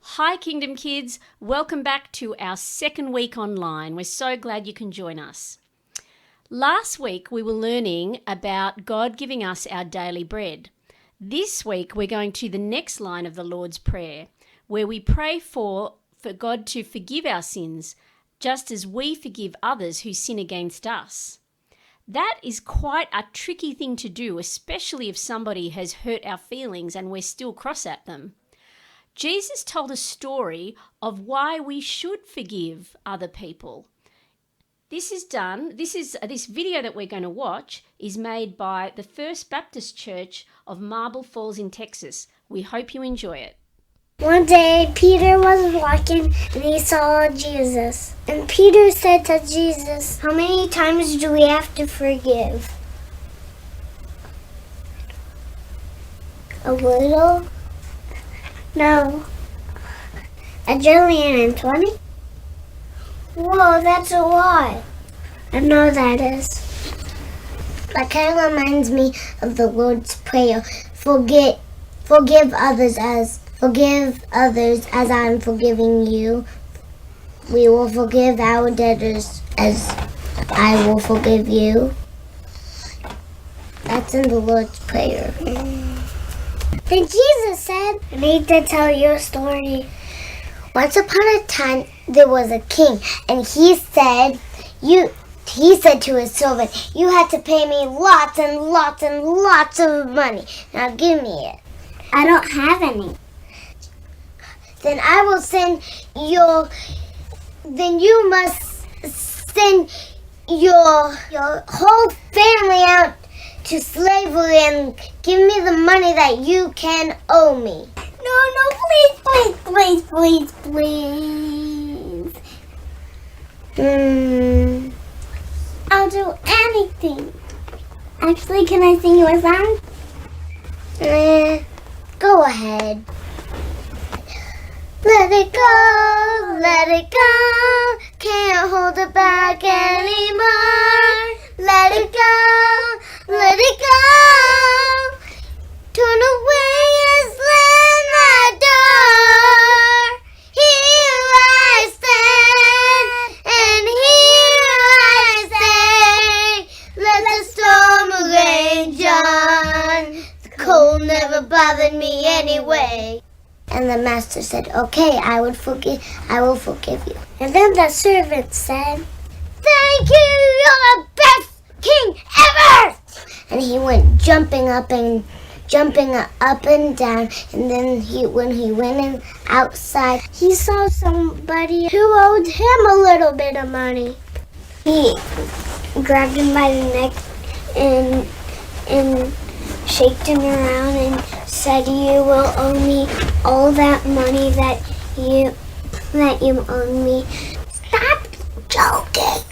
Hi Kingdom Kids, welcome back to our second week online. We're so glad you can join us. Last week we were learning about God giving us our daily bread. This week we're going to the next line of the Lord's Prayer, where we pray for God to forgive our sins, just as we forgive others who sin against us. That is quite a tricky thing to do, especially if somebody has hurt our feelings and we're still cross at them. Jesus told a story of why we should forgive other people. This video that we're going to watch is made by the First Baptist Church of Marble Falls in Texas. We hope you enjoy it. One day, Peter was walking and he saw Jesus. And Peter said to Jesus, "How many times do we have to forgive?" A little? No. 1,020,000,000? Whoa, that's a lot. I know that is. That kind of reminds me of the Lord's Prayer. Forgive others as I'm forgiving you. We will forgive our debtors as I will forgive you. That's in the Lord's Prayer. Then Jesus said, "I need to tell you a story. Once upon a time, there was a king, and he said to his servant, 'You have to pay me lots and lots and lots of money. Now give me it.' 'I don't have any.' 'Then I will then you must send your whole family out to slavery and give me the money that you can owe me.'" No, please. I'll do anything. Actually, can I sing you a song? Go ahead. Let it go, can't hold it back anymore. Let it go, turn away and slam the door. Here I stand, and here I stay. Let the storm rage on. The cold never bothered me anyway. And the master said, "Okay, I will forgive you." And then the servant said, "Thank you, you're the best king ever!" And he went jumping up and down. And then when he went in outside, he saw somebody who owed him a little bit of money. He grabbed him by the neck and shaked him around and said, "You will owe me all that money that you owe me. Stop joking."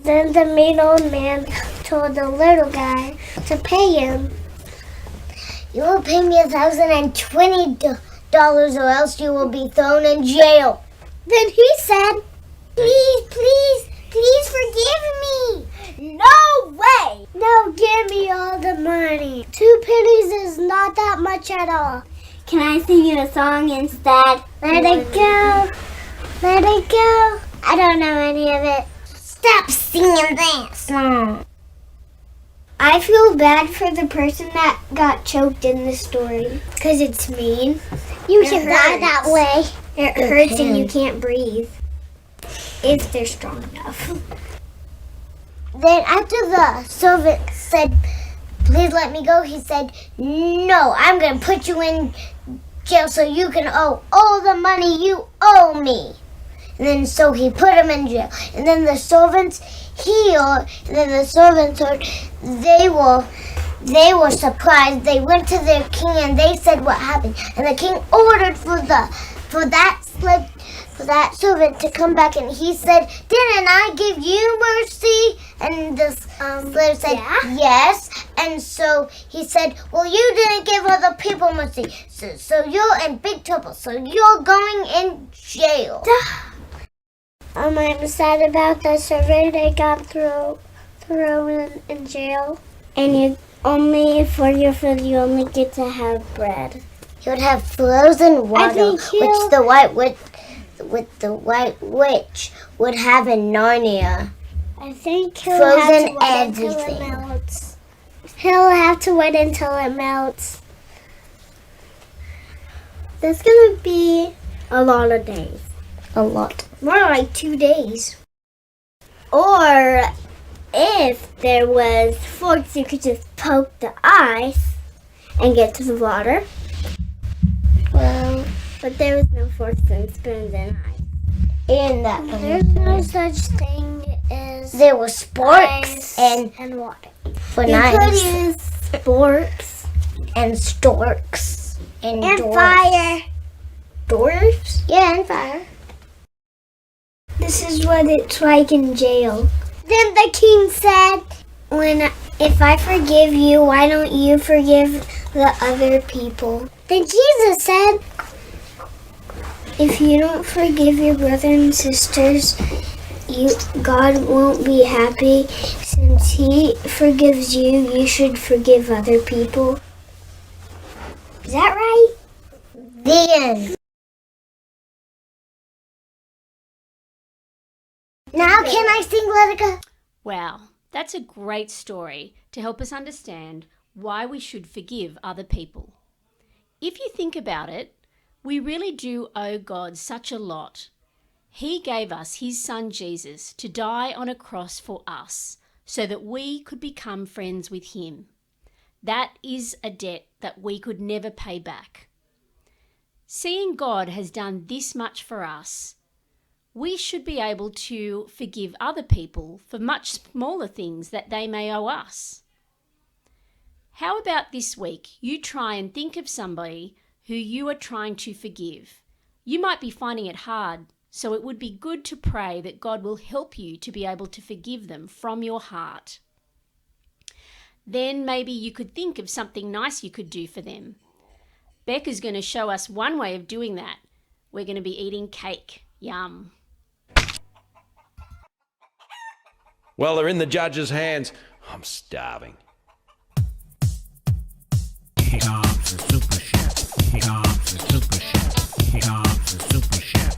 Then the mean old man told the little guy to pay him. "You will pay me $1,020 or else you will be thrown in jail." Then he said, Please forgive me." "No way!" "No, give me all the money. 2 pennies is not that much at all." "Can I sing you a song instead?" Let it go. I don't know any of it. Stop singing that song. I feel bad for the person that got choked in the story, because it's mean. You should die that way. It hurts and you can't breathe. If they're strong enough. Then after the servant said, "Please let me go," he said, "No, I'm going to put you in jail so you can owe all the money you owe me." And then so he put him in jail. And then the servants heard, they were surprised. They went to their king and they said what happened. And the king ordered for that servant to come back, and he said, "Didn't I give you mercy?" And the slave said, "Yes." And so he said, "Well, you didn't give other people mercy, so you're in big trouble. So you're going in jail." I'm sad about the servant that got thrown in jail. And you only for your food, you only get to have bread. he would have frozen water, which the White Witch would have in Narnia. I think he'll Frozen have to wait everything. until it melts. He'll have to wait until it melts. That's gonna be a lot of days. A lot. More like 2 days. Or if there was forks, you could just poke the ice and get to the water. Well, But there was no forks and spoons and ice. in that There's no such thing as there were sporks ice and water. for You could knives use sporks and storks and dwarfs. fire. Dwarfs? Yeah, and fire. This is what it's like in jail. Then the king said, if I forgive you, why don't you forgive the other people? Then Jesus said, if you don't forgive your brothers and sisters, God won't be happy. Since he forgives you, you should forgive other people. Is that right? The end. Now can I sing Let It Go? Wow, that's a great story to help us understand why we should forgive other people. If you think about it, we really do owe God such a lot. He gave us his son Jesus to die on a cross for us so that we could become friends with him. That is a debt that we could never pay back. Seeing God has done this much for us, we should be able to forgive other people for much smaller things that they may owe us. How about this week you try and think of somebody who you are trying to forgive? You might be finding it hard, so it would be good to pray that God will help you to be able to forgive them from your heart. Then maybe you could think of something nice you could do for them. Becca's going to show us one way of doing that. We're going to be eating cake. Yum. Well, they're in the judge's hands. I'm starving. Here comes the super chef. Here comes the super chef. Here comes the super chef.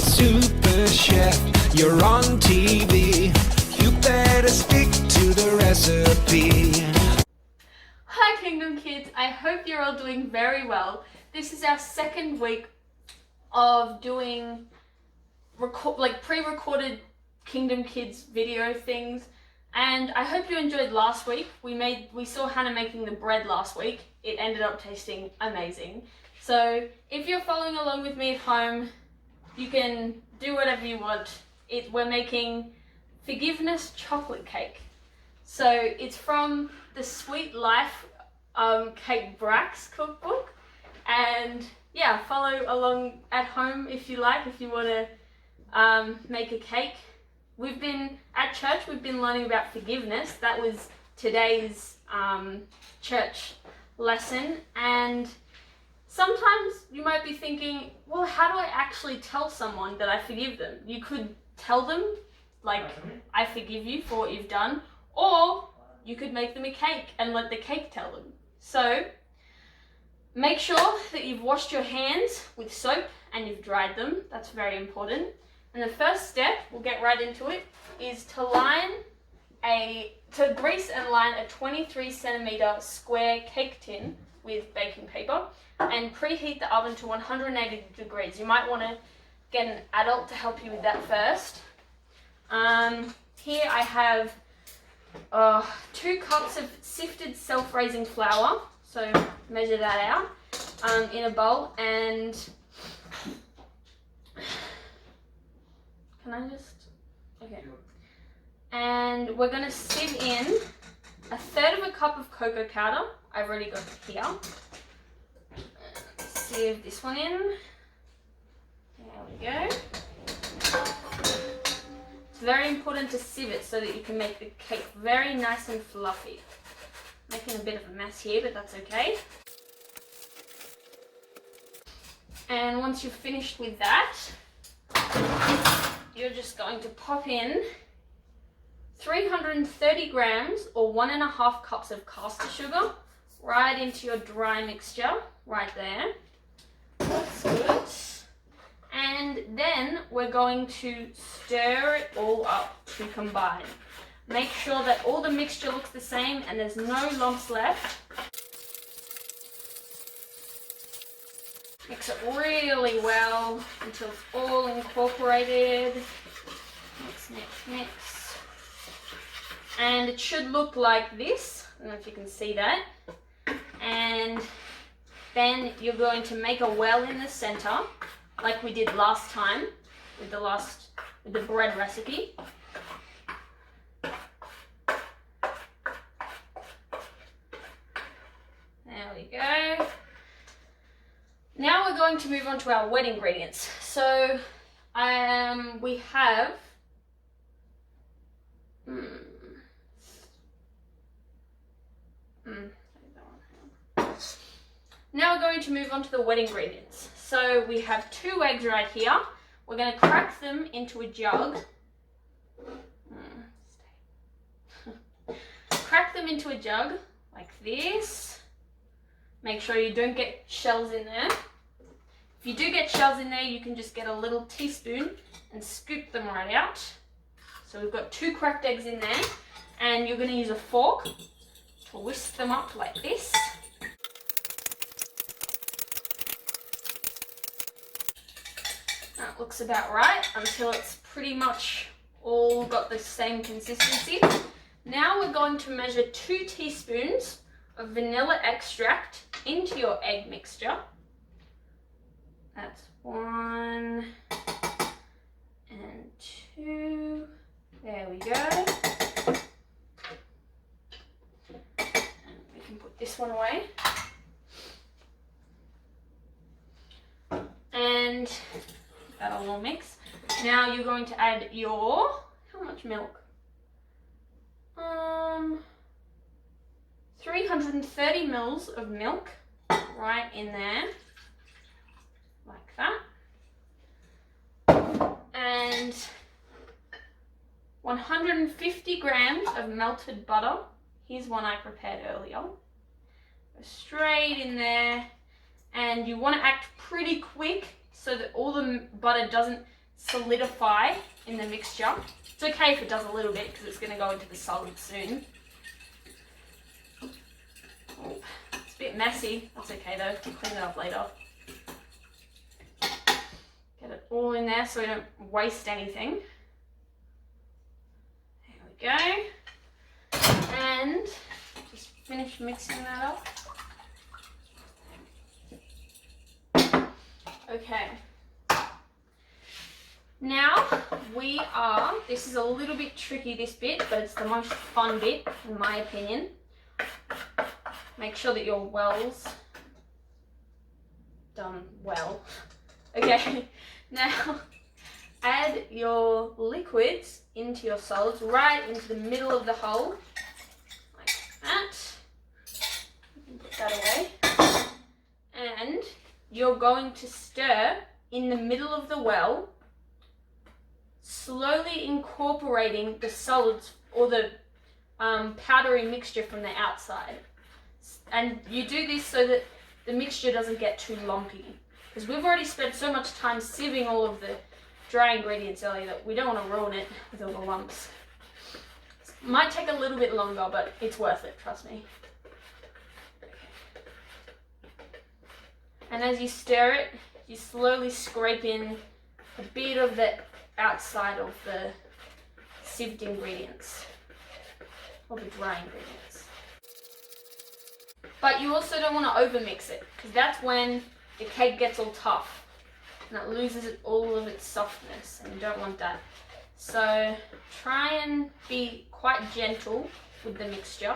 Super chef, you're on TV. You better stick to the recipe. Hi Kingdom Kids, I hope you're all doing very well. This is our second week of doing pre-recorded Kingdom Kids video things, and I hope you enjoyed last week. We saw Hannah making the bread last week. It ended up tasting amazing. So if you're following along with me at home, you can do whatever you want. We're making forgiveness chocolate cake. So it's from the Sweet Life Cake Brax cookbook, and yeah, follow along at home if you like, if you want to make a cake. At church we've been learning about forgiveness. That was today's church lesson, and sometimes you might be thinking, well, how do I actually tell someone that I forgive them? You could tell them, like, I forgive you for what you've done, or you could make them a cake and let the cake tell them. So make sure that you've washed your hands with soap and you've dried them. That's very important. And the first step, we'll get right into it, is to grease and line a 23 centimeter square cake tin with baking paper and preheat the oven to 180 degrees. You might want to get an adult to help you with that first. Here I have 2 cups of sifted self-raising flour, so measure that out in a bowl, and and we're going to sieve in 1/3 cup of cocoa powder. I've already got it here. Sieve this one in. There we go. It's very important to sieve it so that you can make the cake very nice and fluffy. Making a bit of a mess here, but that's okay. And once you've finished with that, you're just going to pop in 330 grams or 1.5 cups of caster sugar right into your dry mixture right there. That's good. And then we're going to stir it all up to combine. Make sure that all the mixture looks the same and there's no lumps left. Mix it really well until it's all incorporated. Mix, mix, mix. And it should look like this. I don't know if you can see that. And then you're going to make a well in the center, like we did last time with the bread recipe. There we go. Now we're going to move on to our wet ingredients. So we have Now we're going to move on to the wet ingredients. So we have 2 eggs right here. We're going to crack them into a jug. Crack them into a jug like this. Make sure you don't get shells in there. If you do get shells in there, you can just get a little teaspoon and scoop them right out. So we've got 2 cracked eggs in there, and you're going to use a fork to whisk them up like this. That looks about right until it's pretty much all got the same consistency. Now we're going to measure 2 teaspoons of vanilla extract into your egg mixture. That's 1 and 2. There we go. And we can put this one away. And that'll all mix. Now you're going to add your, how much milk? 330 mils of milk right in there, like that. And 150 grams of melted butter. Here's one I prepared earlier. Go straight in there. And you want to act pretty quick so that all the butter doesn't solidify in the mixture. It's okay if it does a little bit because it's going to go into the solid soon. Oh, it's a bit messy. That's okay though. I'll clean it up later. Get it all in there so we don't waste anything. There we go. And just finish mixing that up. Okay. Now this is a little bit tricky, this bit, but it's the most fun bit in my opinion. Make sure that your well's done well. Okay, now add your liquids into your solids right into the middle of the hole, like that. You can put that away. And you're going to stir in the middle of the well, slowly incorporating the solids or the powdery mixture from the outside. And you do this so that the mixture doesn't get too lumpy. Because we've already spent so much time sieving all of the dry ingredients earlier that we don't want to ruin it with all the lumps. It might take a little bit longer, but it's worth it, trust me. And as you stir it, you slowly scrape in a bit of the outside of the sieved ingredients, or the dry ingredients. But you also don't want to overmix it, because that's when the cake gets all tough and it loses all of its softness, and you don't want that. So try and be quite gentle with the mixture.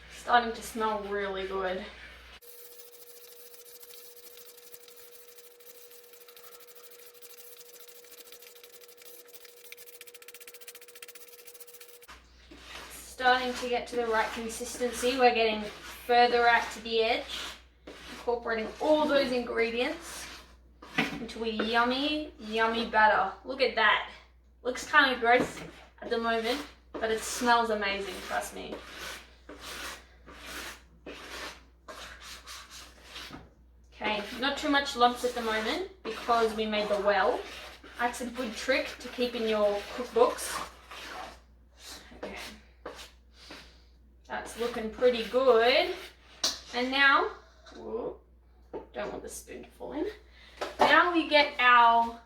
It's starting to smell really good. Starting to get to the right consistency. We're getting further out to the edge, incorporating all those ingredients. into a yummy, yummy batter. Look at that. Looks kind of gross at the moment, but it smells amazing, trust me. Okay, not too much lumps at the moment because we made the well. That's a good trick to keep in your cookbooks. Okay. That's looking pretty good. And now, whoa, don't want the spoon to fall in. Now we get our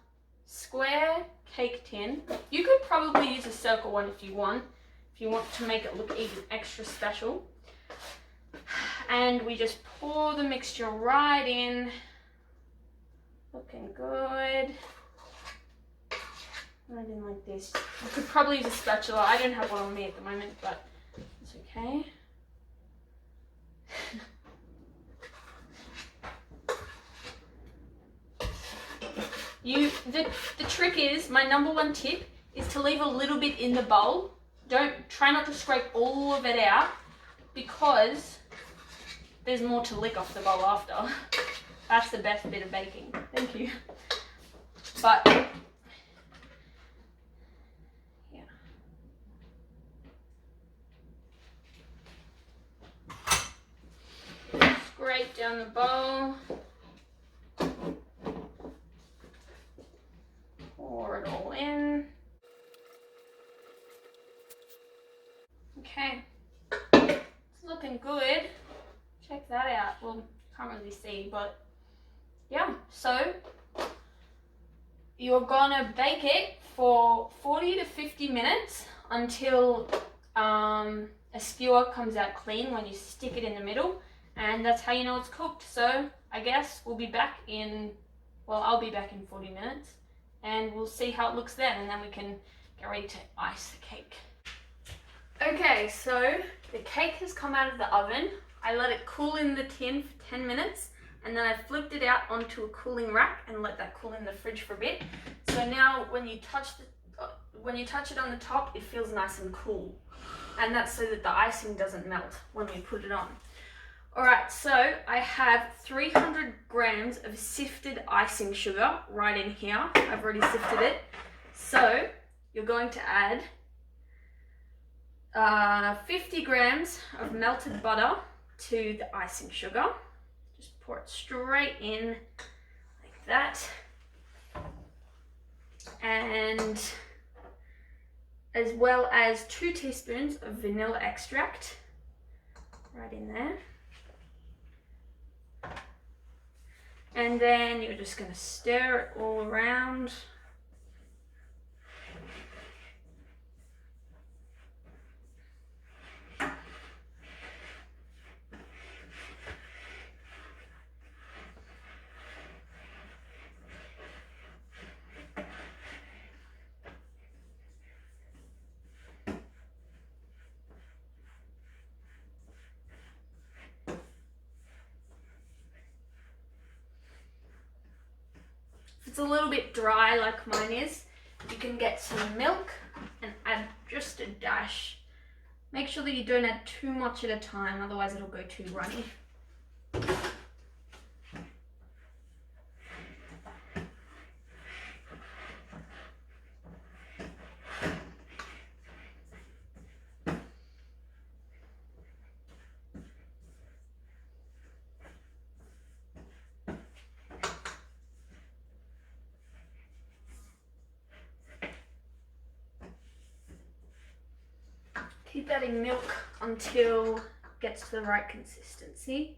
square cake tin. You could probably use a circle one if you want to make it look even extra special. And we just pour the mixture right in. Looking good. Right in like this. You could probably use a spatula. I don't have one on me at the moment, but it's okay. The trick is, my number one tip is to leave a little bit in the bowl. Try not to scrape all of it out because there's more to lick off the bowl after. That's the best bit of baking. Thank you. But yeah. Scrape down the bowl. Pour it all in. Okay, it's looking good. Check that out. Well, can't really see, but yeah. So you're gonna bake it for 40 to 50 minutes until a skewer comes out clean when you stick it in the middle, and that's how you know it's cooked. So I guess we'll be back in, well, I'll be back in 40 minutes. And we'll see how it looks then, and then we can get ready to ice the cake. Okay, so the cake has come out of the oven. I let it cool in the tin for 10 minutes, and then I flipped it out onto a cooling rack and let that cool in the fridge for a bit. So now when you touch it on the top, it feels nice and cool. And that's so that the icing doesn't melt when we put it on. Alright, so I have 300 grams of sifted icing sugar right in here. I've already sifted it. So you're going to add 50 grams of melted butter to the icing sugar. Just pour it straight in like that. And as well as 2 teaspoons of vanilla extract right in there. And then you're just going to stir it all around. If it's a little bit dry like mine is, you can get some milk and add just a dash. Make sure that you don't add too much at a time, otherwise it'll go too runny. Keep adding milk until it gets to the right consistency.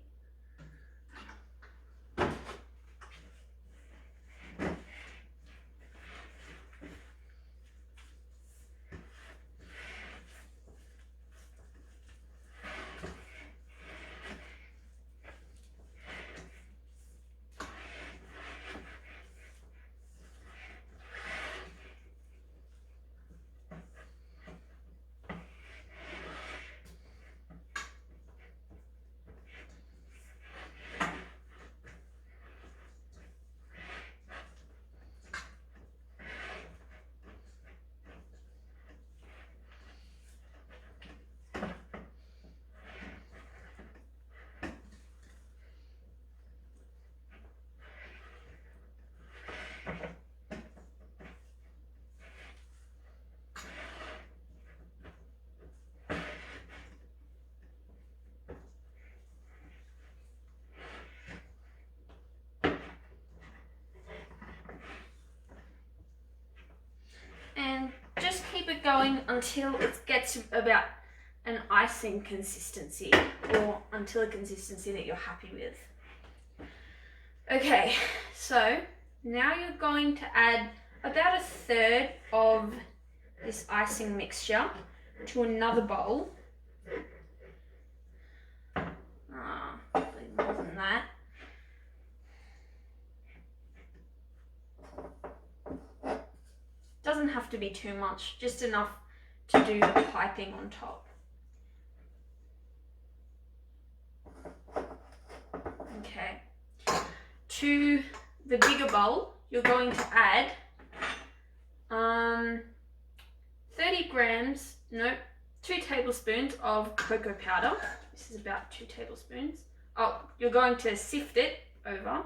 going until it gets to about an icing consistency, or until a consistency that you're happy with. Okay, so now you're going to add about 1/3 of this icing mixture to another bowl. Probably more than that. Doesn't have to be too much, just enough to do the piping on top. Okay. To the bigger bowl, you're going to add 2 tablespoons of cocoa powder. This is about 2 tablespoons. Oh, you're going to sift it over.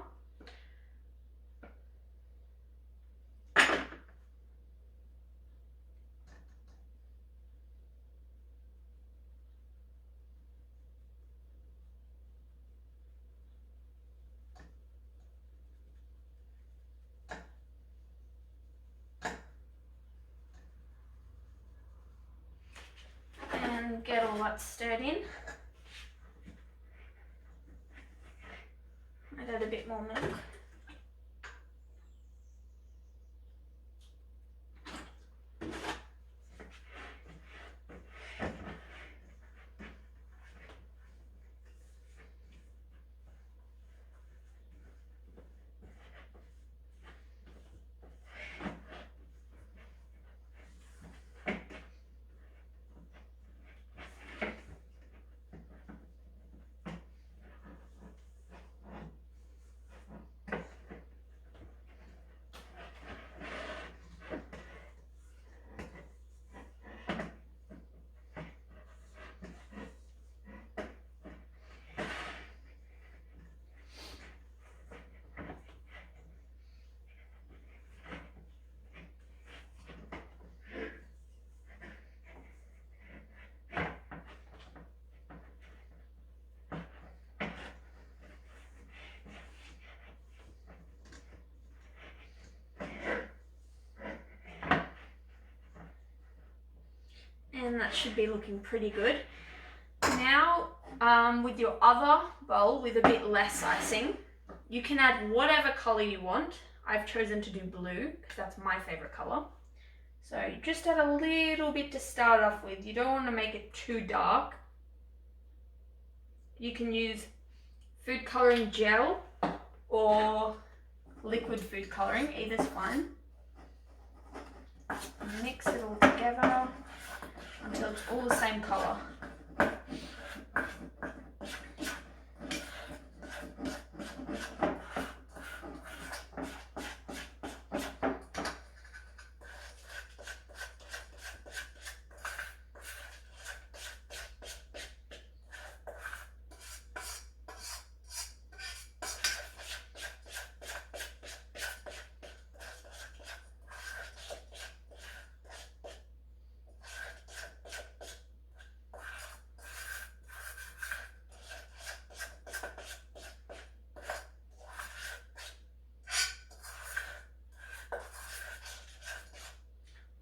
And get all that stirred in. I'd add a bit more milk. And that should be looking pretty good. Now, with your other bowl with a bit less icing, you can add whatever color you want. I've chosen to do blue because that's my favorite color. So you just add a little bit to start off with. You don't want to make it too dark. You can use food coloring gel or liquid food coloring, either's fine. Mix it all together until it's all the same color.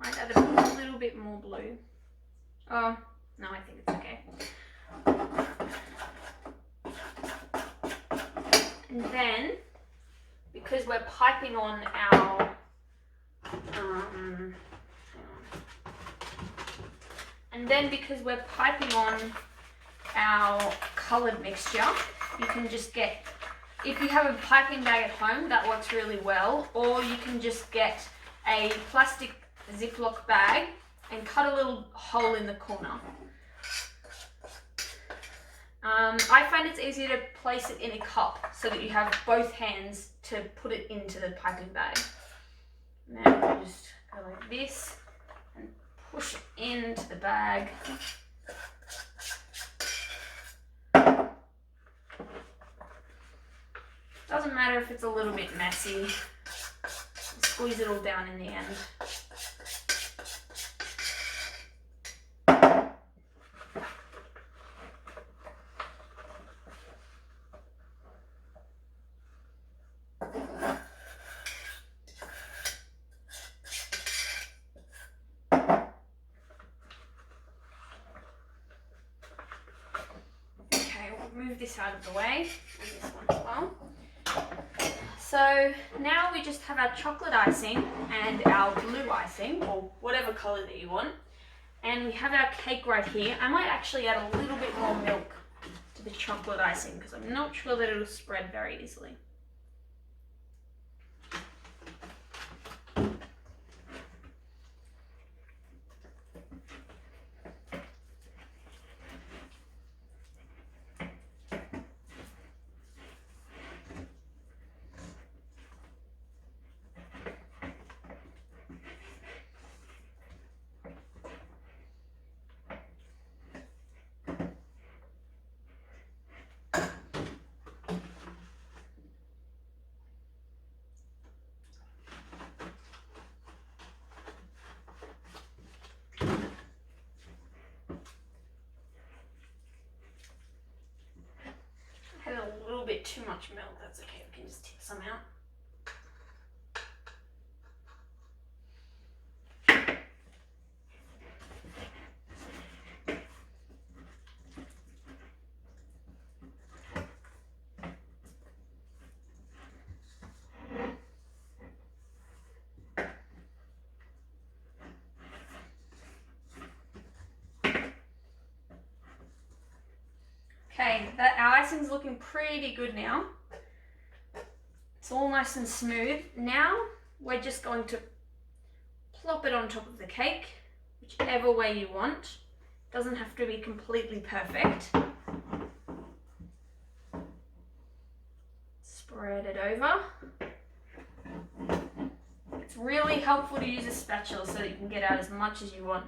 Might add a little bit more blue. Oh, no, I think it's okay. And then, because we're piping on our, coloured mixture, you can just get, if you have a piping bag at home, that works really well, or you can just get a plastic Ziploc bag and cut a little hole in the corner. I find it's easier to place it in a cup so that you have both hands to put it into the piping bag. And then you just go like this and push it into the bag. Doesn't matter if it's a little bit messy. Squeeze it all down in the end. this out of the way, and this one as well. So now we just have our chocolate icing and our blue icing, or whatever colour that you want. And we have our cake right here. I might actually add a little bit more milk to the chocolate icing because I'm not sure that it'll spread very easily. Had a little bit too much milk, that's okay, we can just take some out. Okay, our icing's looking pretty good now. It's all nice and smooth. Now we're just going to plop it on top of the cake, whichever way you want. Doesn't have to be completely perfect. Spread it over. It's really helpful to use a spatula so that you can get out as much as you want.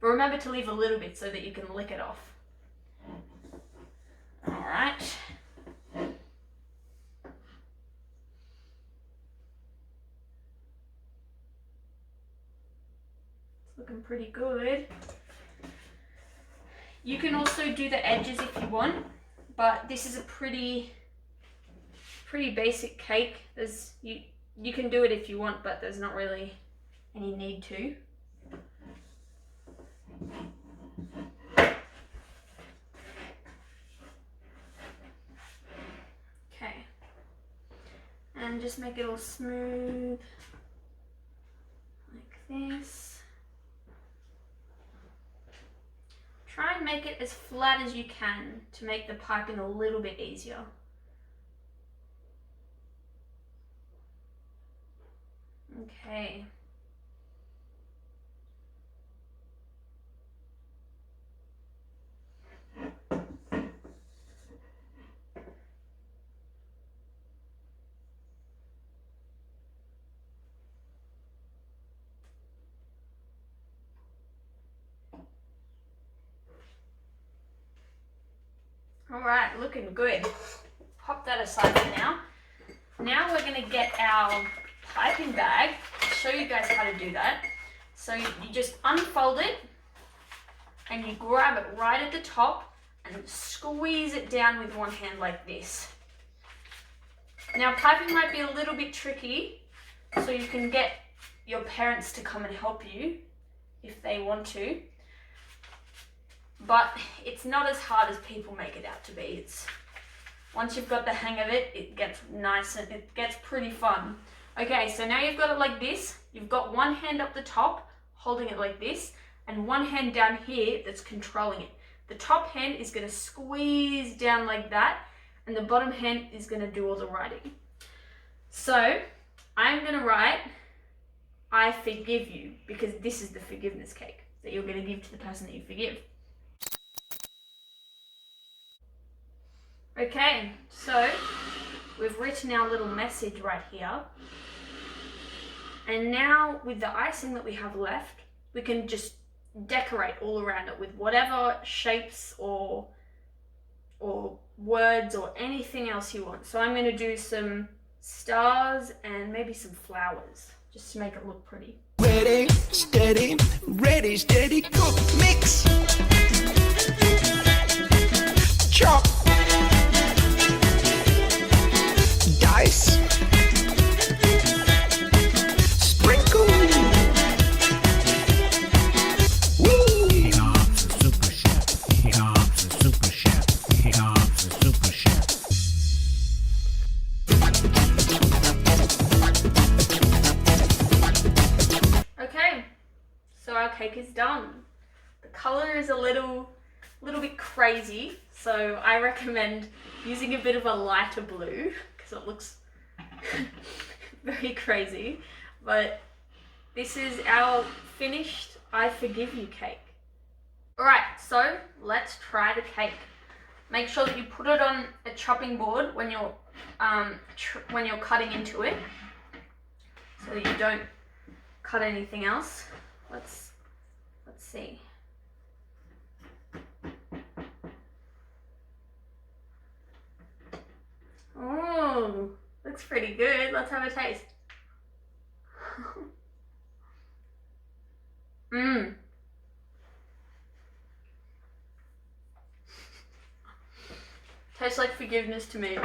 But remember to leave a little bit so that you can lick it off. Alright. It's looking pretty good. You can also do the edges if you want, but this is a pretty basic cake. You can do it if you want, but there's not really any need to. And just make it all smooth, like this. Try and make it as flat as you can to make the piping a little bit easier. Okay. Alright, looking good. Pop that aside for now. Now we're going to get our piping bag. I'll show you guys how to do that. So you just unfold it and you grab it right at the top and squeeze it down with one hand like this. Now piping might be a little bit tricky, so you can get your parents to come and help you if they want to. But it's not as hard as people make it out to be. Once you've got the hang of it, it gets nice and it gets pretty fun. Okay, so now you've got it like this. You've got one hand up the top, holding it like this, and one hand down here that's controlling it. The top hand is going to squeeze down like that, and the bottom hand is going to do all the writing. So I'm going to write, I forgive you, because this is the forgiveness cake that you're going to give to the person that you forgive. Okay, so we've written our little message right here. And now with the icing that we have left, we can just decorate all around it with whatever shapes or words or anything else you want. So I'm going to do some stars and maybe some flowers just to make it look pretty. Ready, steady, cook, mix. Chop. Dice. Sprinkle. Woo. Dogs the super chef. Dogs the super chef. Dogs the super chef. cake is done. The colour is a little bit crazy, so I recommend using a bit of a lighter blue because it looks very crazy. But this is our finished I Forgive You cake. Alright, so let's try the cake. Make sure that you put it on a chopping board when you're cutting into it, so that you don't cut anything else. Let's see. Oh, looks pretty good. Let's have a taste. Mmm. Tastes like forgiveness to me.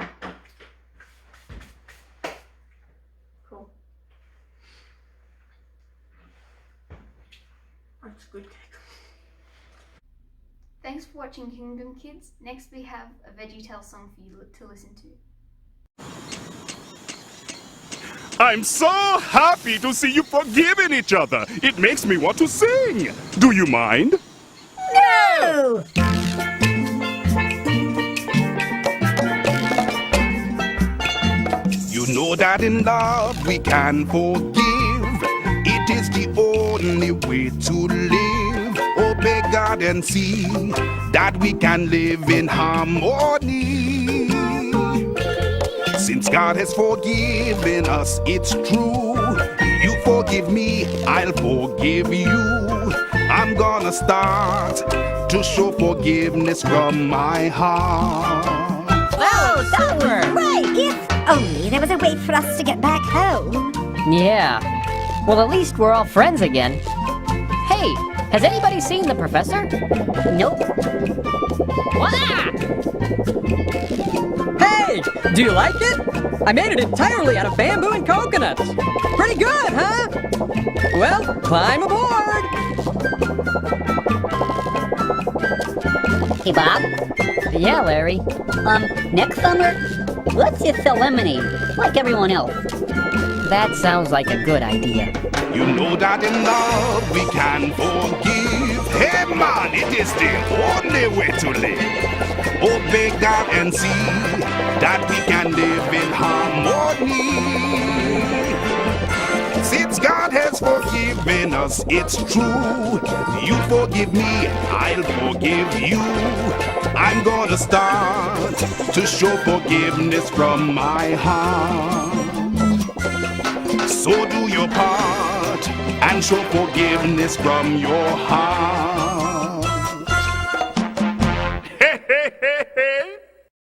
Cool. That's good cake. Thanks for watching Kingdom Kids. Next we have a VeggieTale song for you to listen to. I'm so happy to see you forgiving each other. It makes me want to sing. Do you mind? No! You know that in love we can forgive. It is the only way to live. Obey God and see that we can live in harmony. Since God has forgiven us, it's true. You forgive me, I'll forgive you. I'm gonna start to show forgiveness from my heart. Oh, that was great! If only there was a way for us to get back home. Yeah. Well, at least we're all friends again. Hey, has anybody seen the professor? Nope. Wah! Hey, do you like it? I made it entirely out of bamboo and coconuts. Pretty good, huh? Well, climb aboard. Hey, Bob. Yeah, Larry. Next summer, let's just sell lemonade, like everyone else. That sounds like a good idea. You know that in love we can forgive. Hey man, it is the only way to live. Obey God and see that we can live in harmony. Since God has forgiven us, it's true. You forgive me, I'll forgive you. I'm gonna start to show forgiveness from my heart. So do your part and show forgiveness from your heart.